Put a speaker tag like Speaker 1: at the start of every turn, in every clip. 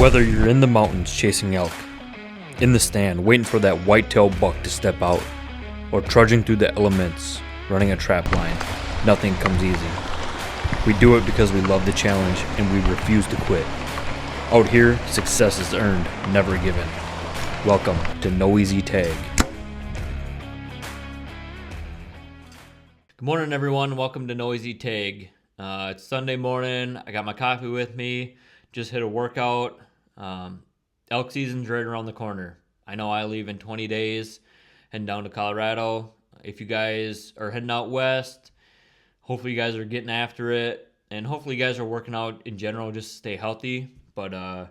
Speaker 1: Whether you're in the mountains chasing elk, in the stand waiting for that whitetail buck to step out, or trudging through the elements running a trap line, nothing comes easy. We do it because we love the challenge and we refuse to quit. Out here, success is earned, never given. Welcome to No Easy Tag. Good morning, everyone. Welcome to No Easy Tag. It's Sunday morning. I got my coffee with me. Just hit a workout. Elk season's right around the corner. I know I leave in 20 days, heading down to Colorado. If you guys are heading out west, hopefully you guys are getting after it, and hopefully you guys are working out in general just to stay healthy. But I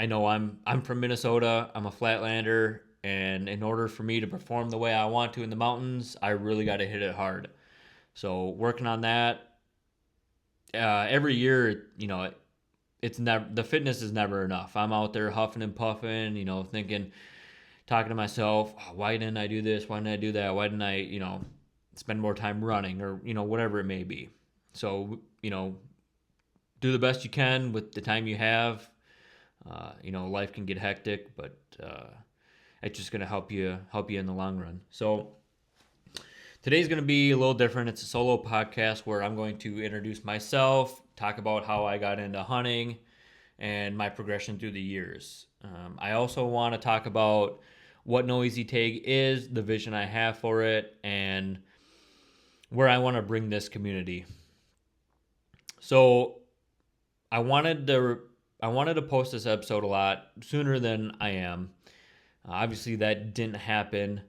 Speaker 1: know I'm from Minnesota. I'm a flatlander, and in order for me to perform the way I want to in the mountains, I really got to hit it hard. So working on that. Every year, it's never, the fitness is never enough. I'm out there huffing and puffing, thinking, talking to myself, oh, why didn't I do this? Why didn't I do that? Why didn't I, spend more time running or, whatever it may be. So, do the best you can with the time you have. Life can get hectic, but it's just going to help you in the long run. So today's going to be a little different. It's a solo podcast where I'm going to introduce myself, talk about how I got into hunting, and my progression through the years. I also want to talk about what No Easy Tag is, the vision I have for it, and where I want to bring this community. So I wanted to post this episode a lot sooner than I am. Obviously, that didn't happen.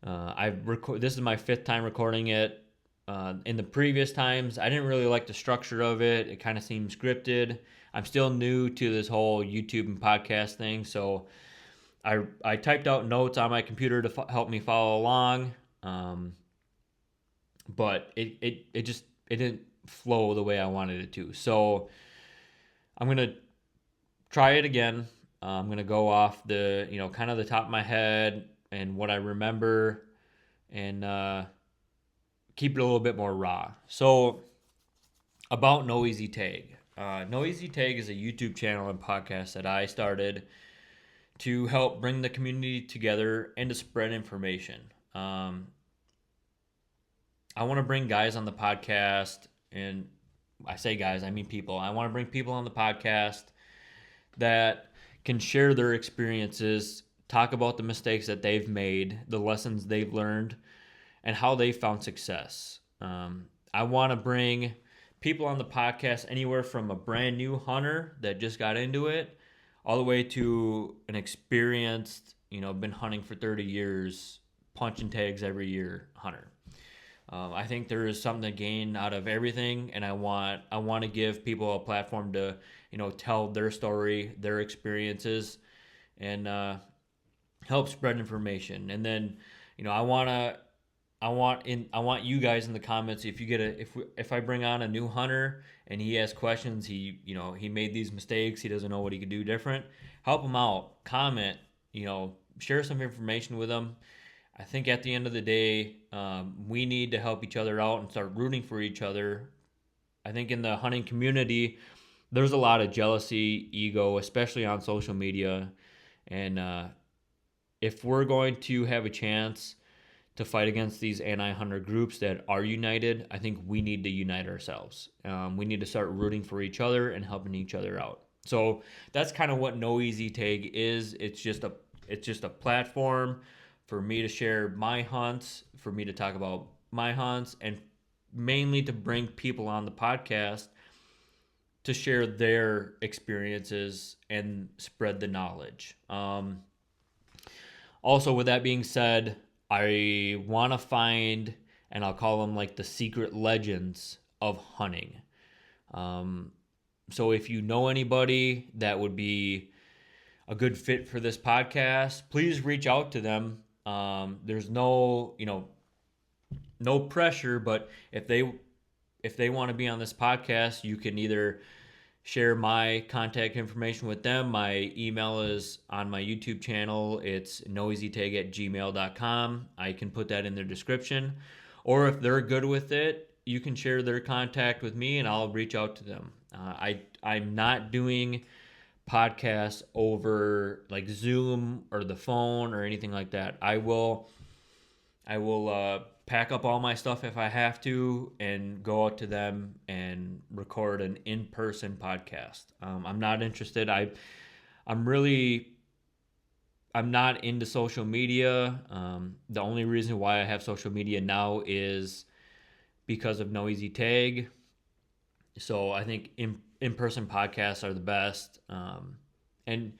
Speaker 1: This is my fifth time recording it. In the previous times, I didn't really like the structure of it. It kind of seemed scripted. I'm still new to this whole YouTube and podcast thing, so I typed out notes on my computer to help me follow along. But it didn't flow the way I wanted it to. So I'm gonna try it again. I'm gonna go off the kind of the top of my head and what I remember, and keep it a little bit more raw. So about No Easy Tag. No Easy Tag is a YouTube channel and podcast that I started to help bring the community together and to spread information. I want to bring guys on the podcast, and I say guys, I mean people. I want to bring people on the podcast that can share their experiences, talk about the mistakes that they've made, the lessons they've learned, and how they found success. I want to bring people on the podcast anywhere from a brand new hunter that just got into it all the way to an experienced, been hunting for 30 years, punching tags every year hunter. I think there is something to gain out of everything, and I want to give people a platform to, tell their story, their experiences, and help spread information. And then, I want you guys in the comments, if I bring on a new hunter and he has questions, he made these mistakes, he doesn't know what he could do different, help him out, comment, share some information with him. I think at the end of the day, we need to help each other out and start rooting for each other. I think in the hunting community, there's a lot of jealousy, ego, especially on social media. And if we're going to have a chance to fight against these anti-hunter groups that are united, I think we need to unite ourselves. We need to start rooting for each other and helping each other out. So that's kind of what No Easy Tag is. It's just a platform for me to share my hunts, for me to talk about my hunts, and mainly to bring people on the podcast to share their experiences and spread the knowledge. Also, with that being said, I want to find, and I'll call them like the secret legends of hunting. So if you know anybody that would be a good fit for this podcast, please reach out to them. There's no pressure, but if they want to be on this podcast, you can either share my contact information with them. My email is on my YouTube channel. It's noeasytag@gmail.com. I can put that in their description. Or if they're good with it, you can share their contact with me and I'll reach out to them. I'm not doing podcasts over like Zoom or the phone or anything like that. I will pack up all my stuff if I have to and go out to them and record an in-person podcast. I'm not interested. I'm really I'm not into social media. The only reason why I have social media now is because of No Easy Tag. So I think in-person podcasts are the best. And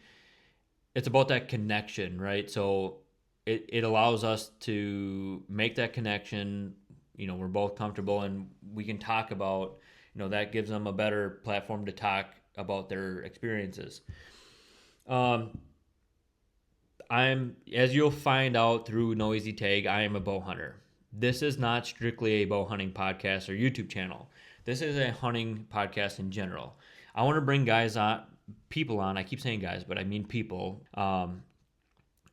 Speaker 1: it's about that connection, right? So it allows us to make that connection. We're both comfortable and we can talk about, that gives them a better platform to talk about their experiences. As you'll find out through No Easy Tag, I am a bow hunter. This is not strictly a bow hunting podcast or YouTube channel. This is a hunting podcast in general. I want to bring people on. I keep saying guys, but I mean people,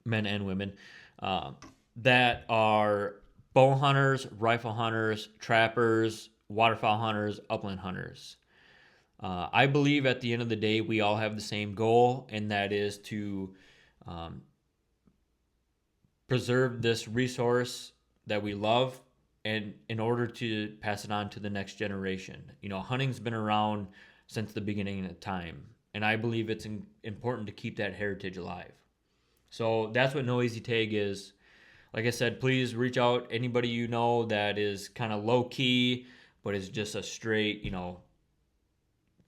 Speaker 1: men and women, that are bow hunters, rifle hunters, trappers, waterfowl hunters, upland hunters. I believe at the end of the day, we all have the same goal, and that is to preserve this resource that we love, and in order to pass it on to the next generation. Hunting's been around since the beginning of time, and I believe it's important to keep that heritage alive. So that's what No Easy Tag is. Like I said, please reach out. Anybody you know that is kind of low key, but is just a straight,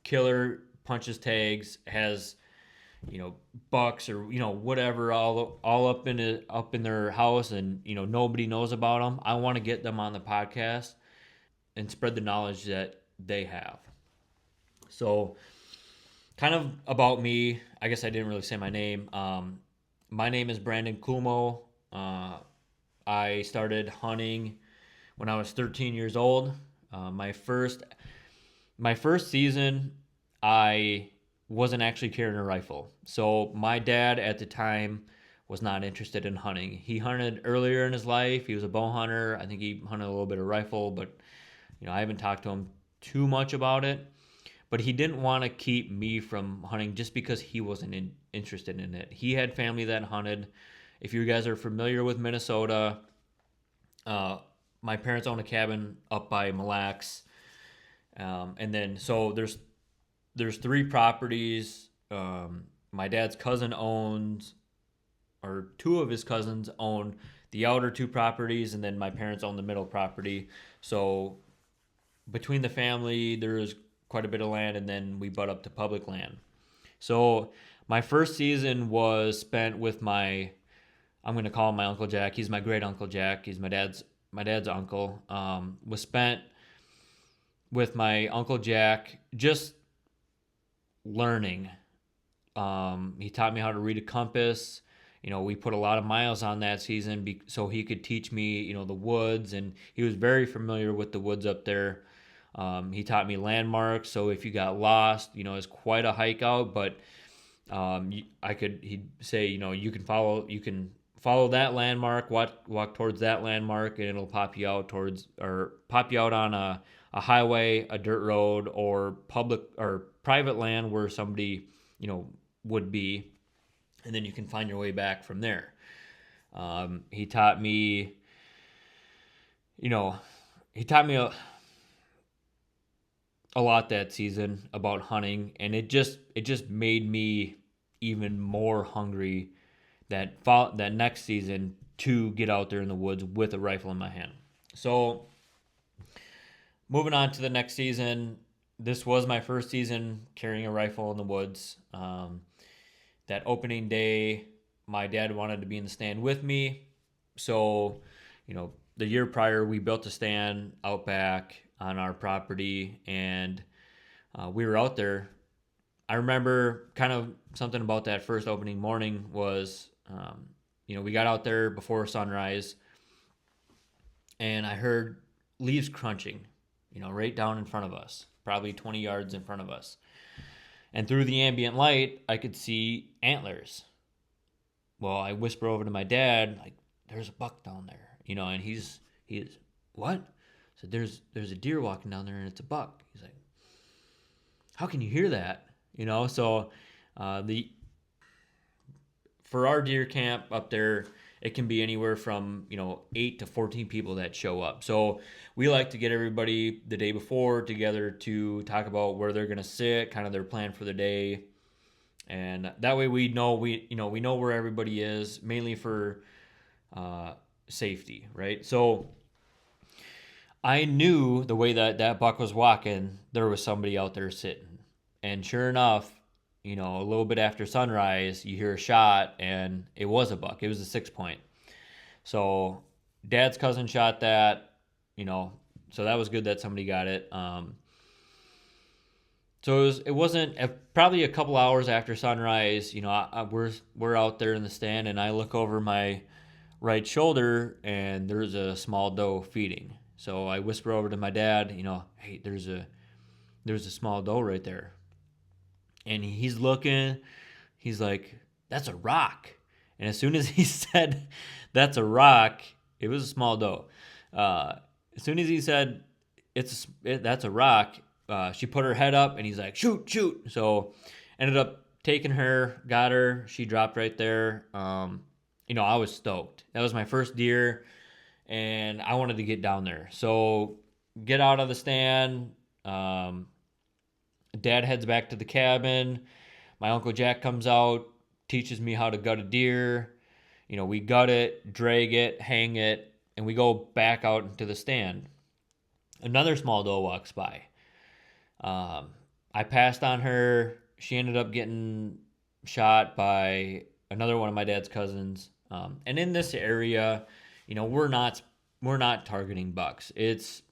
Speaker 1: killer, punches tags, has bucks or whatever all up in their house, and nobody knows about them. I want to get them on the podcast and spread the knowledge that they have. So kind of about me, I guess I didn't really say my name. My name is Brandon Kumo. I started hunting when I was 13 years old. My first season, I wasn't actually carrying a rifle. So my dad at the time was not interested in hunting. He hunted earlier in his life. He was a bow hunter. I think he hunted a little bit of rifle, but I haven't talked to him too much about it. But he didn't want to keep me from hunting just because he wasn't interested in it. He had family that hunted. If you guys are familiar with Minnesota, my parents own a cabin up by Mille Lacs. And then so there's 3 properties. My dad's cousin owns, or 2 of his cousins own the outer 2 properties, and then my parents own the middle property. So between the family, there's quite a bit of land, and then we butt up to public land. So my first season was spent with I'm going to call him my Uncle Jack. He's my great Uncle Jack. He's my dad's uncle. Was spent with my Uncle Jack just learning. He taught me how to read a compass. We put a lot of miles on that season so he could teach me, the woods, and he was very familiar with the woods up there. He taught me landmarks, so if you got lost, it's quite a hike out, but he'd say, you can follow that landmark, walk towards that landmark, and it'll pop you out on a highway, a dirt road, or public or private land where somebody, would be, and then you can find your way back from there. He taught me a lot that season about hunting, and it just made me even more hungry that next season to get out there in the woods with a rifle in my hand. So moving on to the next season, this was my first season carrying a rifle in the woods. That opening day, my dad wanted to be in the stand with me. So, the year prior, we built a stand out back on our property, and we were out there. I remember kind of something about that first opening morning was, we got out there before sunrise, and I heard leaves crunching, right down in front of us, probably 20 yards in front of us. And through the ambient light, I could see antlers. Well, I whisper over to my dad, like, there's a buck down there, and he's, what? So there's a deer walking down there and it's a buck. He's like, how can you hear that? So The For our deer camp up there, it can be anywhere from 8 to 14 people that show up. So we like to get everybody the day before together to talk about where they're going to sit, kind of their plan for the day, and that way we know we know where everybody is, mainly for safety, right? So I knew the way that buck was walking, there was somebody out there sitting, and sure enough, a little bit after sunrise, you hear a shot, and it was a buck. It was a 6 point. So Dad's cousin shot that, so that was good that somebody got it. So it wasn't probably a couple hours after sunrise. We're out there in the stand, and I look over my right shoulder, and there's a small doe feeding. So I whisper over to my dad, hey, there's a small doe right there. And he's looking, he's like, that's a rock. And as soon as he said, that's a rock, it was a small doe. As soon as he said, that's a rock, she put her head up, and he's like, shoot. So ended up taking her, got her. She dropped right there. I was stoked. That was my first deer, and I wanted to get down there. So get out of the stand. Dad heads back to the cabin. My Uncle Jack comes out, teaches me how to gut a deer. We gut it, drag it, hang it, and we go back out into the stand. Another small doe walks by. I passed on her. She ended up getting shot by another one of my dad's cousins. And in this area, we're not targeting bucks. It's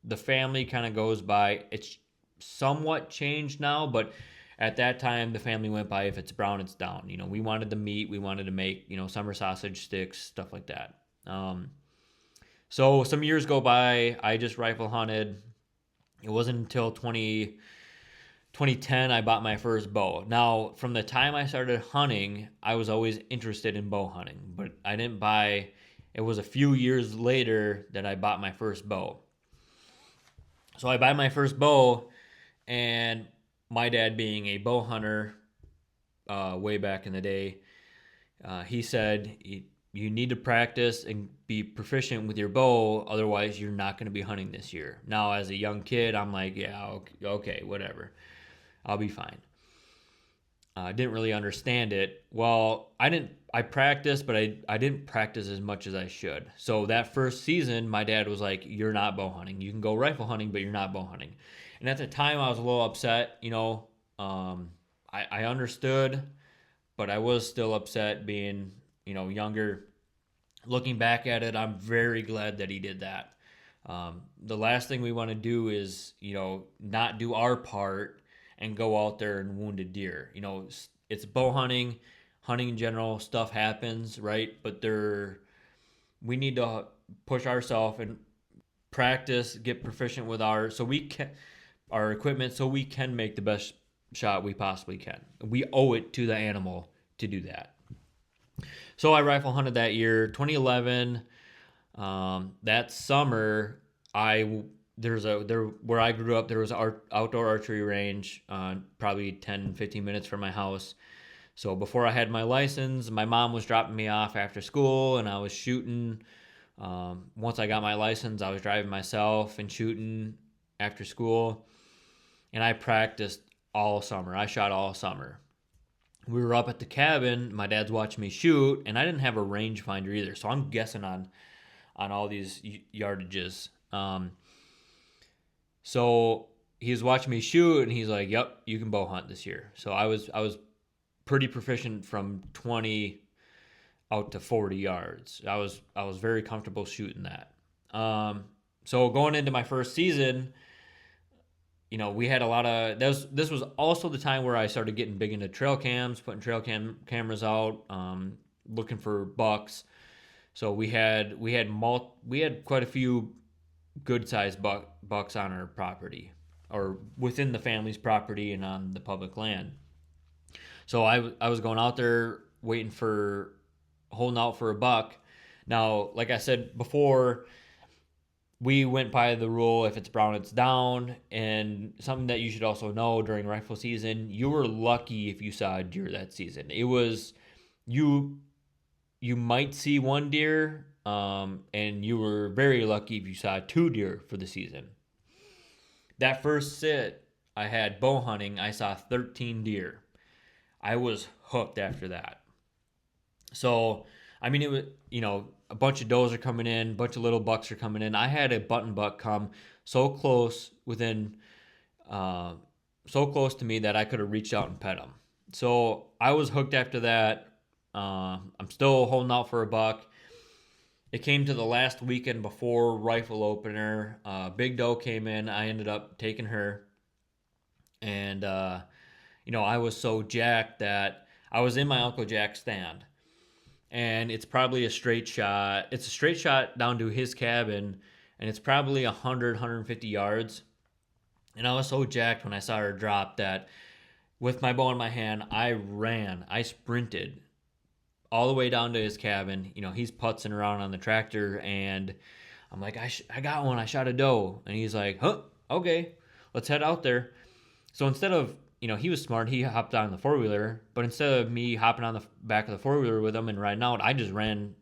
Speaker 1: the family kind of goes by. It's somewhat changed now, but at that time the family went by, if it's brown, it's down. We wanted the meat. We wanted to make summer sausage sticks, stuff like that. So some years go by. I just rifle hunted. It wasn't until 2010 I bought my first bow. Now, from the time I started hunting, I was always interested in bow hunting, but I didn't buy. It was a few years later that I bought my first bow. So I buy my first bow, and my dad, being a bow hunter way back in the day, he said, you need to practice and be proficient with your bow, otherwise you're not going to be hunting this year. Now, as a young kid, I'm like, yeah, okay, whatever. I'll be fine. I didn't really understand it. Well, I practiced, but I didn't practice as much as I should. So that first season, my dad was like, you're not bow hunting. You can go rifle hunting, but you're not bow hunting. And at the time, I was a little upset. I understood, but I was still upset being, younger. Looking back at it, I'm very glad that he did that. The last thing we want to do is, not do our part and go out there and wound a deer. It's bow hunting in general. Stuff happens, right? But we need to push ourselves and practice, get proficient with our equipment, so we can make the best shot we possibly can. We owe it to the animal to do that. So I rifle hunted that year, 2011. That summer, where I grew up, there was an outdoor archery range, probably 10, 15 minutes from my house. So before I had my license, my mom was dropping me off after school, and I was shooting. Once I got my license, I was driving myself and shooting after school. And I practiced all summer. I shot all summer. We were up at the cabin. My dad's watching me shoot, and I didn't have a rangefinder either, so I'm guessing on all these yardages. So he was watching me shoot, and he's like, "Yep, you can bow hunt this year." So I was pretty proficient from 20 out to 40 yards. I was very comfortable shooting that. So going into my first season, we had a lot of this was also the time where I started getting big into trail cams, putting trail cameras out, looking for bucks. So we had quite a few good sized bucks on our property, or within the family's property and on the public land. So I was going out there holding out for a buck. Now, like I said before, we went by the rule, if it's brown, it's down. And something that you should also know during rifle season, you were lucky if you saw a deer that season. It was you you might see one deer, and you were very lucky if you saw two deer for the season. That first sit I had bow hunting, I saw 13 deer. I was hooked after that. So, I mean, it was, a bunch of does are coming in, a bunch of little bucks are coming in. I had a button buck come so close uh, so close to me that I could have reached out and pet him. So I was hooked after that. I'm still holding out for a buck. It came to the last weekend before rifle opener. Big doe came in. I ended up taking her, and I was so jacked that I was in my Uncle Jack's stand, and it's probably a straight shot. It's a straight shot down to his cabin, and it's probably 150 yards. And I was so jacked when I saw her drop that with my bow in my hand, I sprinted all the way down to his cabin. He's putzing around on the tractor, and I'm like, I got one. I shot a doe. And he's like, huh, okay, let's head out there. So instead of, he was smart. He hopped on the four-wheeler, but instead of me hopping on the back of the four-wheeler with him and riding out, I just ran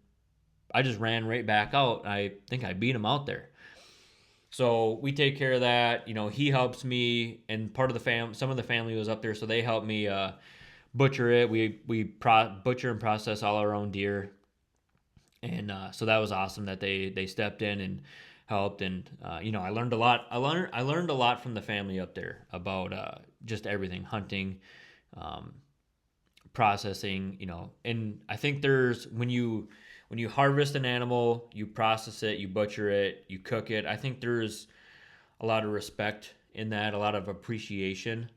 Speaker 1: right back out. I think I beat him out there. So we take care of that. He helps me, and part of some of the family was up there, so they helped me butcher it. We butcher and process all our own deer, and so that was awesome that they stepped in and helped. And I learned a lot. I learned a lot from the family up there about just everything, hunting, um, processing. And I think there's when you harvest an animal, you process it, you butcher it, you cook it. I think there's a lot of respect in that, a lot of appreciation.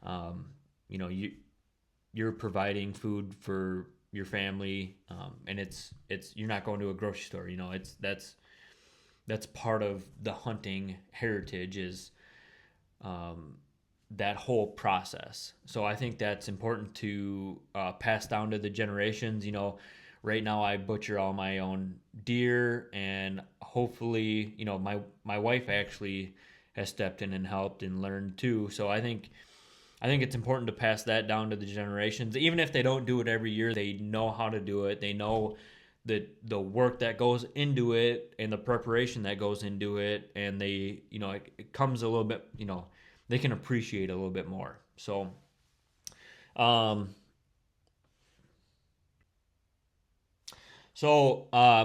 Speaker 1: Um, you're providing food for your family, and it's you're not going to a grocery store. That's part of the hunting heritage is that whole process. So I think that's important to pass down to the generations. Right now I butcher all my own deer, and hopefully, my wife actually has stepped in and helped and learned too. So I think it's important to pass that down to the generations. Even if they don't do it every year, they know how to do it. They know the work that goes into it and the preparation that goes into it, and it comes a little bit, they can appreciate it a little bit more. So, um,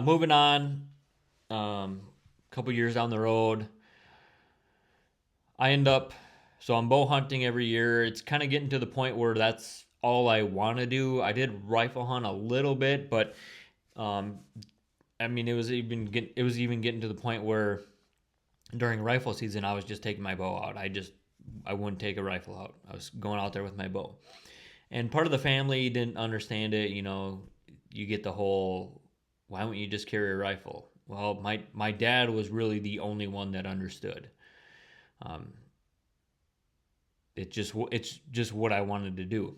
Speaker 1: moving on, a couple years down the road, I end up, so I'm bow hunting every year. It's kind of getting to the point where that's all I want to do. I did rifle hunt a little bit, but um, I mean, it was even getting to the point where during rifle season, I was just taking my bow out. I wouldn't take a rifle out. I was going out there with my bow. And part of the family didn't understand it. You get the whole, why don't you just carry a rifle? Well, my dad was really the only one that understood. Um, it's just what I wanted to do.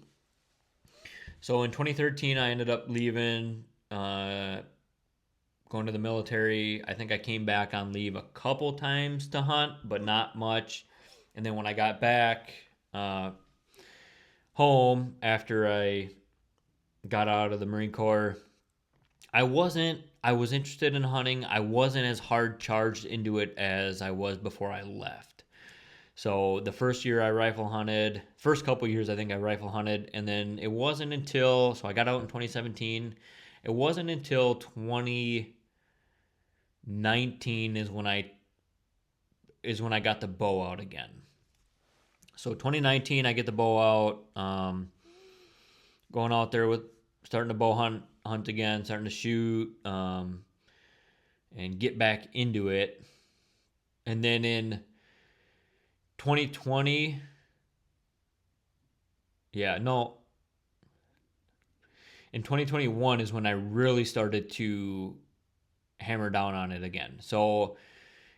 Speaker 1: So in 2013, I ended up leaving, going to the military. I think I came back on leave a couple times to hunt, but not much. And then when I got back home after I got out of the Marine Corps, I was interested in hunting. I wasn't as hard charged into it as I was before I left. So the first year I rifle hunted, first couple years I think I rifle hunted, and then it wasn't until, so I got out in 2017. It wasn't until 2019 is when I got the bow out again. So 2019 I get the bow out, going out there with starting to bow hunt again, starting to shoot, and get back into it. And then in 2020, in 2021 is when I really started to hammer down on it again. So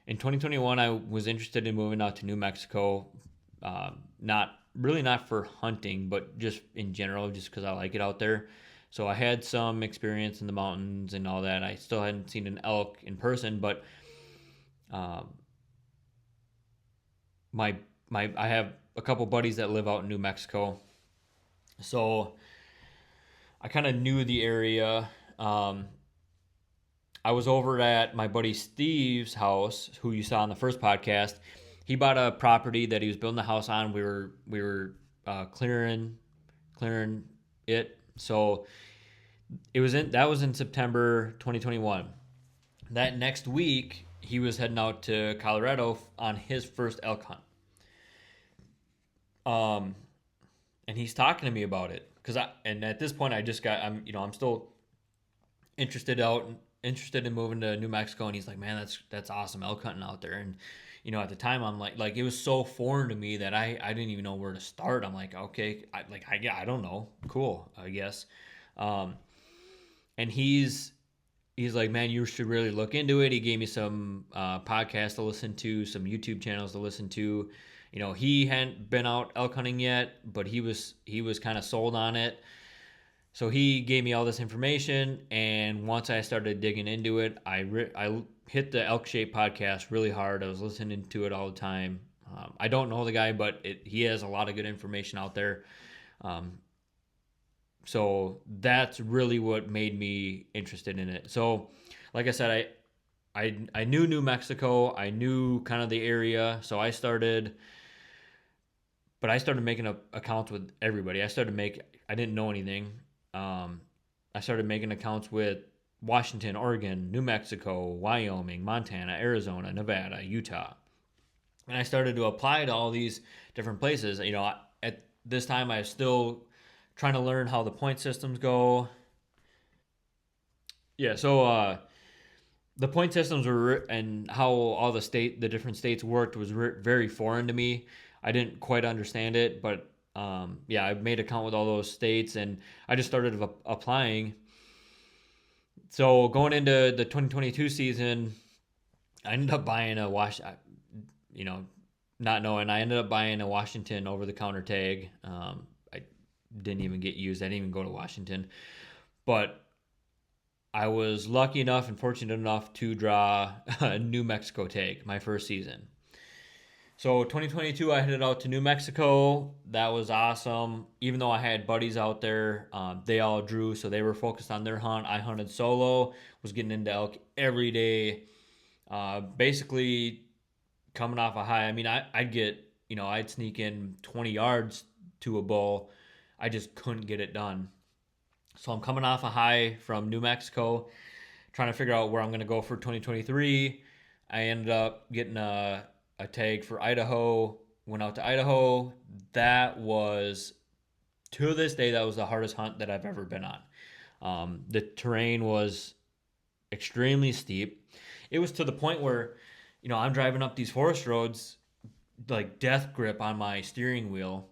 Speaker 1: in 2021, I was interested in moving out to New Mexico. Not for hunting, but just in general, just because I like it out there. So I had some experience in the mountains and all that. I still hadn't seen an elk in person, but Um, my I have a couple buddies that live out in New Mexico, so I kind of knew the area. Um, I was over at my buddy Steve's house, who you saw in the first podcast. He bought a property that he was building a house on. We were clearing it. So that was in September 2021. That next week, he was heading out to Colorado on his first elk hunt. Um, and he's talking to me about it and at this point I'm still interested in moving to New Mexico, and he's like, man, that's awesome elk hunting out there. And at the time I'm like it was so foreign to me that I didn't even know where to start. I'm like, okay, I don't know, cool, I guess. um and he's like, man, you should really look into it. He gave me some podcasts to listen to, some YouTube channels to listen to. He hadn't been out elk hunting yet, but he was kind of sold on it. So he gave me all this information, and once I started digging into it, I hit the Elk Shape podcast really hard. I was listening to it all the time. I don't know the guy, but he has a lot of good information out there. So that's really what made me interested in it. So, like I said, I knew New Mexico. I knew kind of the area. So I started making accounts with everybody. I didn't know anything. I started making accounts with Washington, Oregon, New Mexico, Wyoming, Montana, Arizona, Nevada, Utah. And I started to apply to all these different places. At this time, I was still trying to learn how the point systems go. Yeah, so the point systems and how all the different states worked was very foreign to me. I didn't quite understand it, but yeah, I made an account with all those states, and I just started applying. So going into the 2022 season, I ended up buying not knowing, I ended up buying a Washington over-the-counter tag. I didn't even get used. I didn't even go to Washington, but I was lucky enough and fortunate enough to draw a New Mexico tag my first season. So 2022, I headed out to New Mexico. That was awesome. Even though I had buddies out there, they all drew, so they were focused on their hunt. I hunted solo, was getting into elk every day. Basically, coming off a high. I mean, I'd sneak in 20 yards to a bull. I just couldn't get it done. So I'm coming off a high from New Mexico, trying to figure out where I'm going to go for 2023. I ended up getting a tag for Idaho, went out to Idaho. That was, to this day, that was the hardest hunt that I've ever been on. The terrain was extremely steep. It was to the point where, I'm driving up these forest roads, like death grip on my steering wheel,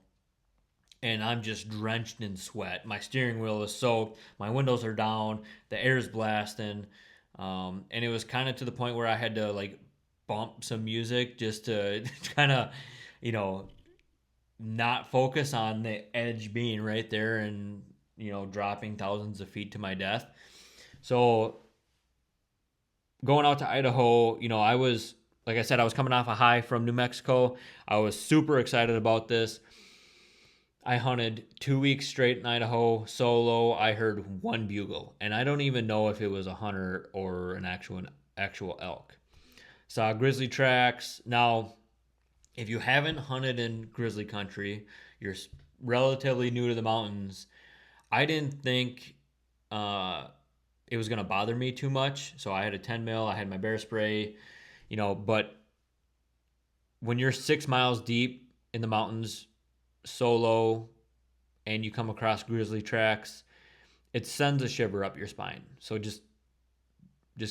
Speaker 1: and I'm just drenched in sweat. My steering wheel is soaked, my windows are down, the air's blasting, and it was kind of to the point where I had to like bump some music just to kind of, not focus on the edge being right there and, dropping thousands of feet to my death. So going out to Idaho, I was, like I said, I was coming off a high from New Mexico. I was super excited about this. I hunted 2 weeks straight in Idaho solo. I heard one bugle, and I don't even know if it was a hunter or an actual elk. Saw grizzly tracks. Now, if you haven't hunted in grizzly country, you're relatively new to the mountains. I didn't think it was going to bother me too much. So I had a 10 mil, I had my bear spray, but when you're 6 miles deep in the mountains solo and you come across grizzly tracks, it sends a shiver up your spine. So just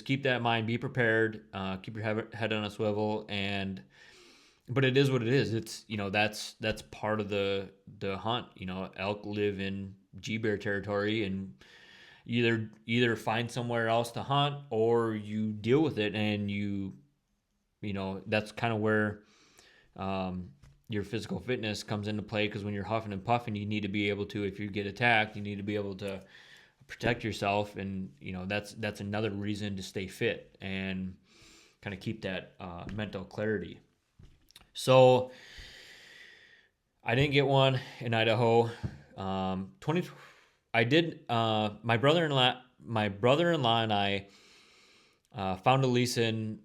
Speaker 1: keep that in mind. Be prepared. Keep your head on a swivel. But it is what it is. It's that's part of the hunt. Elk live in G-bear territory, and either find somewhere else to hunt or you deal with it, and that's kind of where your physical fitness comes into play, because when you're huffing and puffing, you need to be able to, if you get attacked, you need to be able to protect yourself, and that's another reason to stay fit. And kind of keep that mental clarity. So I didn't get one in Idaho. 20. I did. My brother-in-law and I found a lease in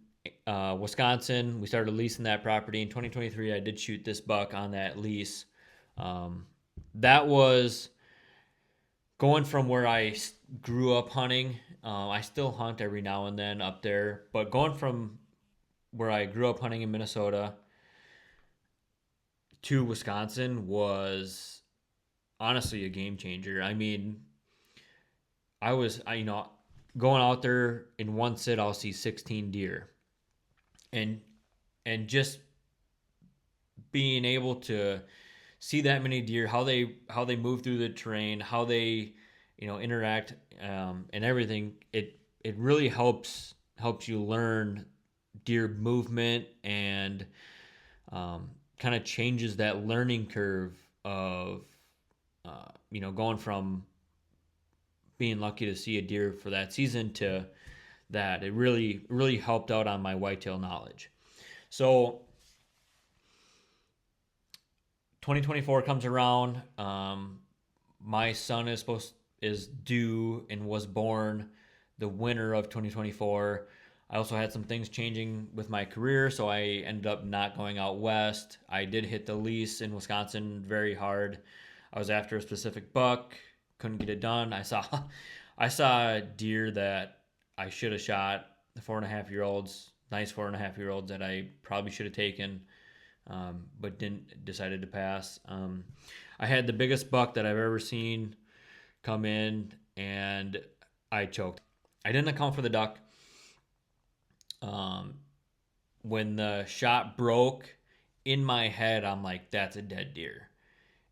Speaker 1: Wisconsin. We started leasing that property in 2023. I did shoot this buck on that lease. That was going from where I grew up hunting. I still hunt every now and then up there, but going from where I grew up hunting in Minnesota to Wisconsin was honestly a game changer. I mean, going out there in one sit, I'll see 16 deer, and just being able to see that many deer, how they move through the terrain, how they interact, and everything. It really helps you learn deer movement, and kind of changes that learning curve of going from being lucky to see a deer for that season to that. It really helped out on my whitetail knowledge. So 2024 comes around. My son is due and was born the winter of 2024. I also had some things changing with my career, so I ended up not going out west. I did hit the lease in Wisconsin very hard. I was after a specific buck, couldn't get it done. I saw a deer that I should have shot, the 4.5-year-olds, nice 4.5-year-olds that I probably should have taken, but decided to pass. I had the biggest buck that I've ever seen come in, and I choked. I didn't account for the duck. When the shot broke, in my head, I'm like, that's a dead deer.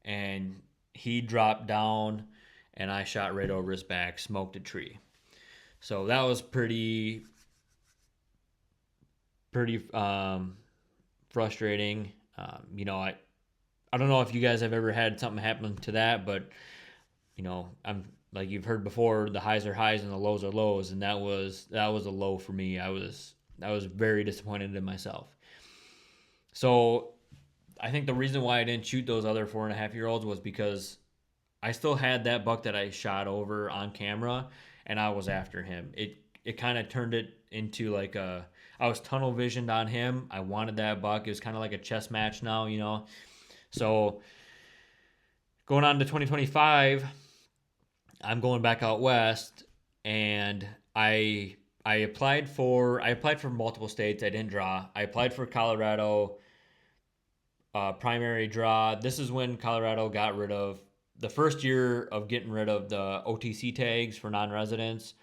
Speaker 1: And he dropped down, and I shot right over his back, smoked a tree. So that was pretty frustrating. I don't know if you guys have ever had something happen to that, but I'm like you've heard before, the highs are highs and the lows are lows, and that was a low for me. I was very disappointed in myself. So I think the reason why I didn't shoot those other 4.5-year-olds was because I still had that buck that I shot over on camera, and I was after him. It kind of turned it into like I was tunnel visioned on him. I wanted that buck. It was kind of like a chess match now. So going on to 2025, I'm going back out west, and I applied for multiple states. I didn't draw. I applied for Colorado primary draw. This is when Colorado got rid of the first year of getting rid of the OTC tags for non-residents.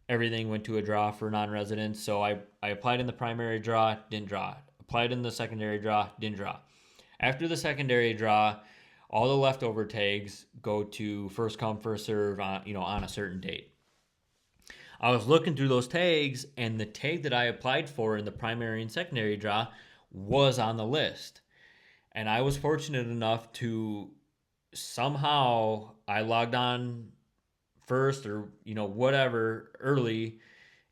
Speaker 1: Everything went to a draw for non-residents. So I applied in the primary draw, didn't draw. Applied in the secondary draw, didn't draw. After the secondary draw, all the leftover tags go to first come, first serve on a certain date. I was looking through those tags, and the tag that I applied for in the primary and secondary draw was on the list. And I was fortunate enough to somehow I logged on first or whatever early,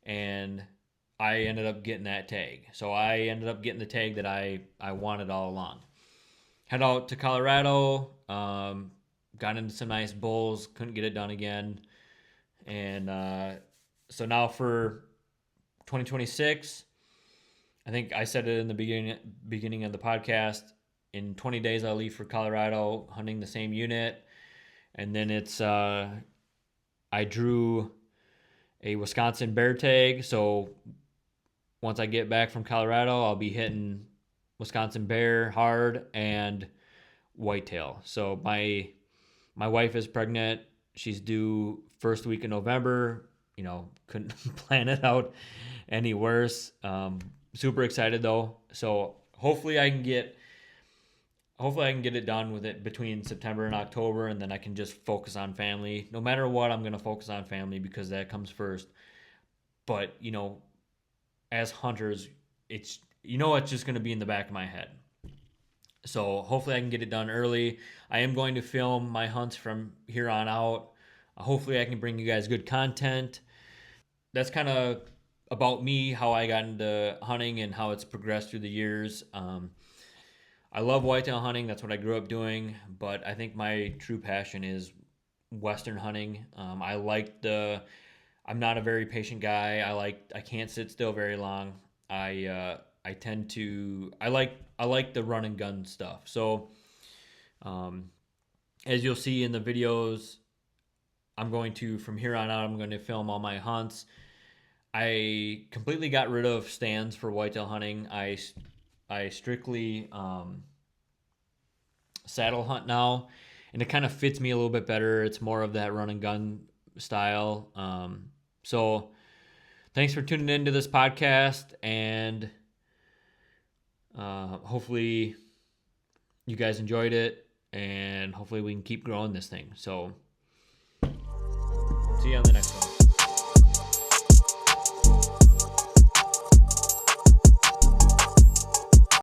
Speaker 1: and I ended up getting that tag. So I ended up getting the tag that I wanted all along. Head out to Colorado, got into some nice bulls, couldn't get it done again. And so now for 2026, I think I said it in the beginning of the podcast, in 20 days I'll leave for Colorado hunting the same unit. And then it's I drew a Wisconsin bear tag, so once I get back from Colorado, I'll be hitting Wisconsin bear hard and whitetail. So my wife is pregnant. She's due first week in November. Couldn't plan it out any worse. Super excited though. So hopefully I can get it done with it between September and October, and then I can just focus on family. No matter what, I'm going to focus on family because that comes first. But, as hunters, it's just going to be in the back of my head. So hopefully I can get it done early. I am going to film my hunts from here on out. Hopefully I can bring you guys good content. That's kind of about me, how I got into hunting and how it's progressed through the years. I love whitetail hunting. That's what I grew up doing. But I think my true passion is Western hunting. I'm not a very patient guy. I can't sit still very long. I like the run and gun stuff. So, um, as you'll see in the videos, from here on out, I'm going to film all my hunts. I completely got rid of stands for whitetail hunting. I strictly saddle hunt now, and it kind of fits me a little bit better. It's more of that run and gun style. So thanks for tuning into this podcast, and hopefully you guys enjoyed it, and hopefully we can keep growing this thing. So see you on the next one.